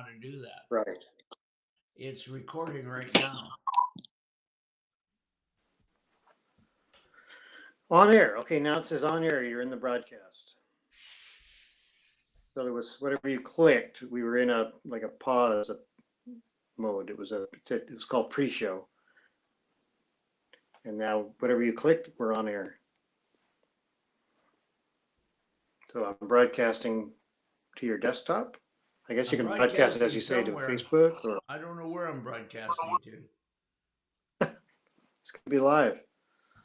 how to do that. Right. It's recording right now. On air. Okay, now it says on air. You're in the broadcast. So there was whatever you clicked. We were in a pause mode. It was called pre-show. And now whatever you clicked, we're on air. So I'm broadcasting to your desktop. I guess you can broadcast it, as you say, to Facebook, or I don't know where I'm broadcasting to. it's gonna be live.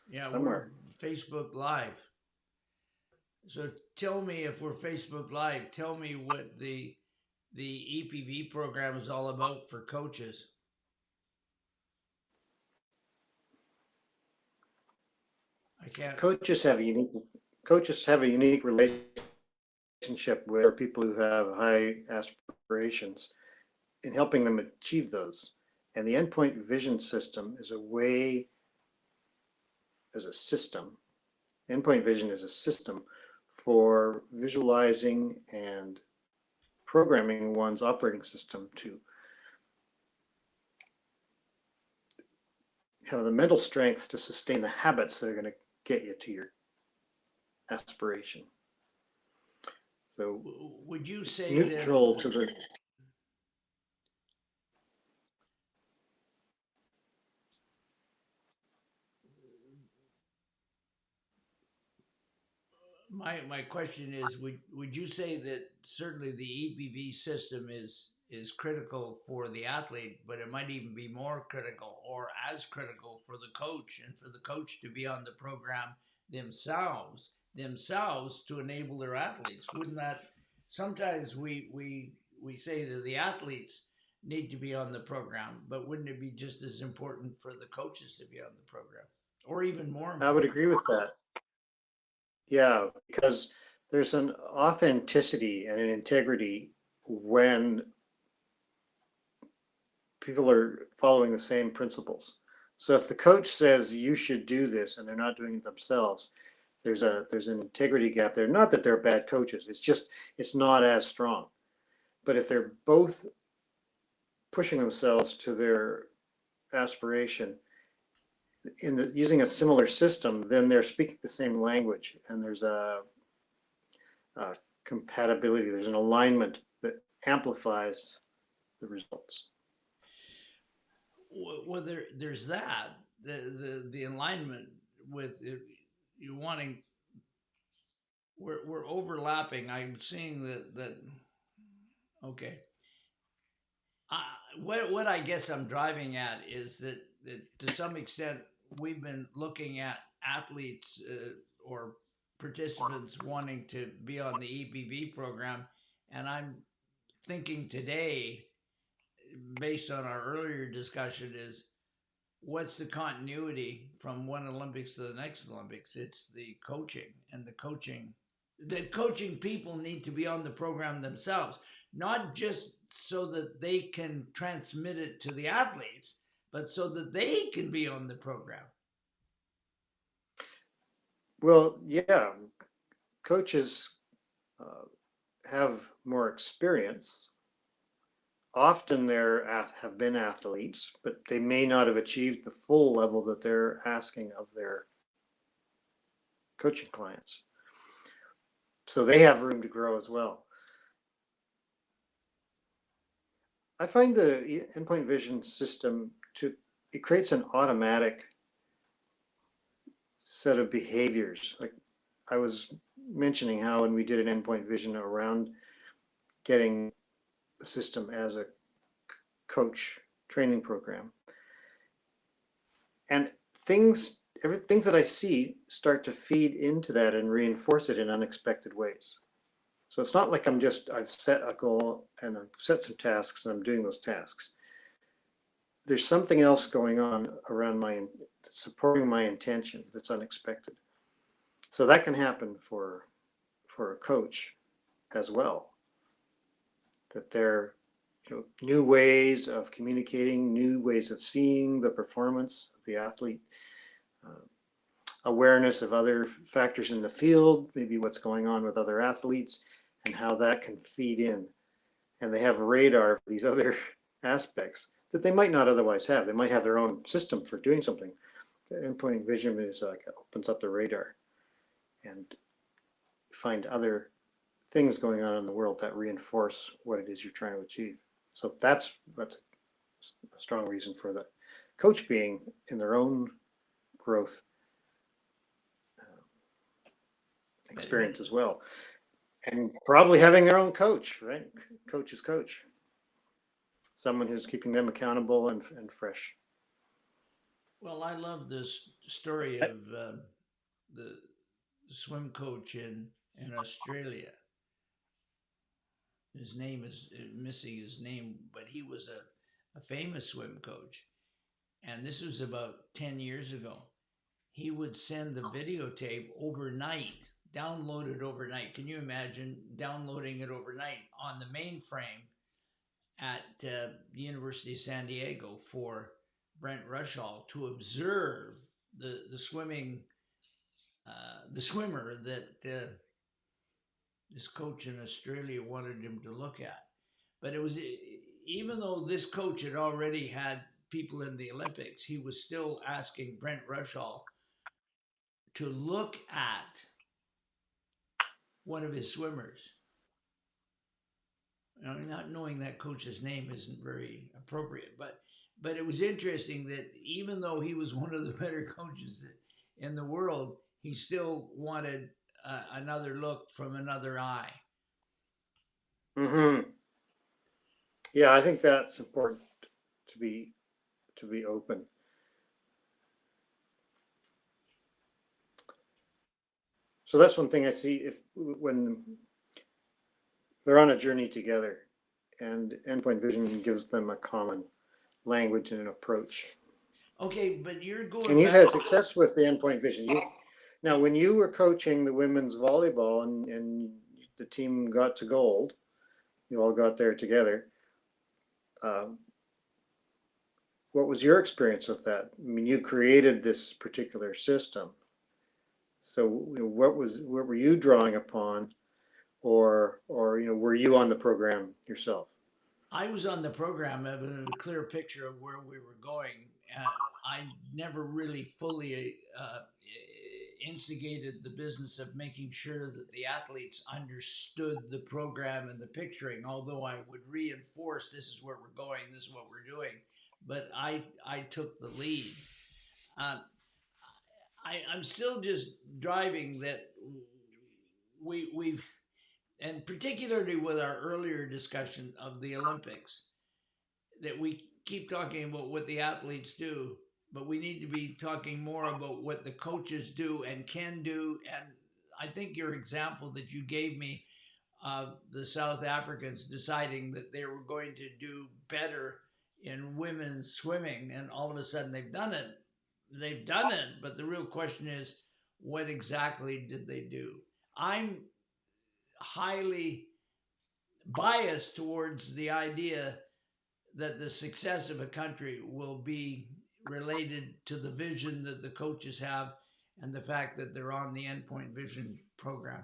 Yeah, Somewhere. we're Facebook Live. So tell me, if we're Facebook Live, tell me what the EPV program is all about for coaches. I can't. Coaches have a unique relationship with people who have high aspirations in helping them achieve those. And the endpoint vision system is a system. Endpoint vision is a system for visualizing and programming one's operating system to have the mental strength to sustain the habits that are going to get you to your aspiration. So would you say neutral to the my question is, would you say that certainly the EPV system is critical for the athlete, but it might even be more critical or as critical for the coach, and for the coach to be on the program themselves to enable their athletes? Wouldn't that, sometimes we say that the athletes need to be on the program, but wouldn't it be just as important for the coaches to be on the program, or even more important? I would agree with that. Yeah, because there's an authenticity and an integrity when people are following the same principles. So if the coach says you should do this and they're not doing it themselves, there's an integrity gap there. Not that they're bad coaches. It's not as strong. But if they're both pushing themselves to their aspiration using a similar system, then they're speaking the same language, and there's a compatibility. There's an alignment that amplifies the results. Well, there's that, the alignment with you wanting. We're overlapping. I'm seeing that. Okay. What I guess I'm driving at is that to some extent we've been looking at athletes or participants wanting to be on the EPV program, and I'm thinking today, based on our earlier discussion, is what's the continuity from one Olympics to the next Olympics? It's the coaching, and the coaching people need to be on the program themselves, not just so that they can transmit it to the athletes, but so that they can be on the program. Well, yeah, coaches have more experience. Often they have been athletes, but they may not have achieved the full level that they're asking of their coaching clients. So they have room to grow as well. I find the endpoint vision system it creates an automatic set of behaviors. Like I was mentioning how when we did an endpoint vision around getting the system as a coach training program, and things that I see start to feed into that and reinforce it in unexpected ways. So it's not like I've set a goal and I've set some tasks and I'm doing those tasks. There's something else going on around supporting my intention that's unexpected. So that can happen for a coach as well. That there are new ways of communicating, new ways of seeing the performance of the athlete, awareness of other factors in the field, maybe what's going on with other athletes, and how that can feed in and they have radar for these other aspects that they might not otherwise have. They might have their own system for doing something. The endpoint vision is like opens up the radar and find other things going on in the world that reinforce what it is you're trying to achieve. So that's a strong reason for the coach being in their own growth experience as well, and probably having their own coach, right? Coach's coach, someone who's keeping them accountable and fresh. Well, I love this story of the swim coach in Australia. His name is missing his name, but he was a famous swim coach. And this was about 10 years ago. He would send the videotape overnight, download it overnight. Can you imagine downloading it overnight on the mainframe at the University of San Diego for Brent Rushall to observe the swimming, the swimmer that this coach in Australia wanted him to look at. But it was, even though this coach had already had people in the Olympics, he was still asking Brent Rushall to look at one of his swimmers. Not knowing that coach's name isn't very appropriate, but it was interesting that even though he was one of the better coaches in the world, he still wanted another look from another eye. Mm-hmm. Yeah, I think that's important to be open. So that's one thing I see if when they're on a journey together, and endpoint vision gives them a common language and an approach. Okay, but you're And going you've back. had success with the endpoint vision. Now, when you were coaching the women's volleyball and the team got to gold, you all got there together. Um, what was your experience of that? I mean, you created this particular system. So, what were you drawing upon, or were you on the program yourself? I was on the program having a clear picture of where we were going. I never really fully instigated the business of making sure that the athletes understood the program and the picturing, although I would reinforce this is where we're going, this is what we're doing. But I took the lead. Uh, I'm still just driving that we've, and particularly with our earlier discussion of the Olympics, that we keep talking about what the athletes do, but we need to be talking more about what the coaches do and can do. And I think your example that you gave me of the South Africans deciding that they were going to do better in women's swimming, and all of a sudden they've done it. They've done it, but the real question is, what exactly did they do? I'm highly biased towards the idea that the success of a country will be related to the vision that the coaches have and the fact that they're on the endpoint vision program.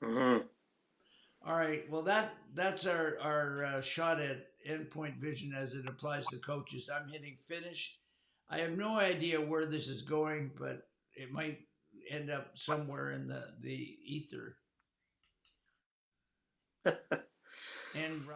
Mm-hmm. All right. Well, that's our shot at endpoint vision as it applies to coaches. I'm hitting finish. I have no idea where this is going, but it might end up somewhere in the ether. And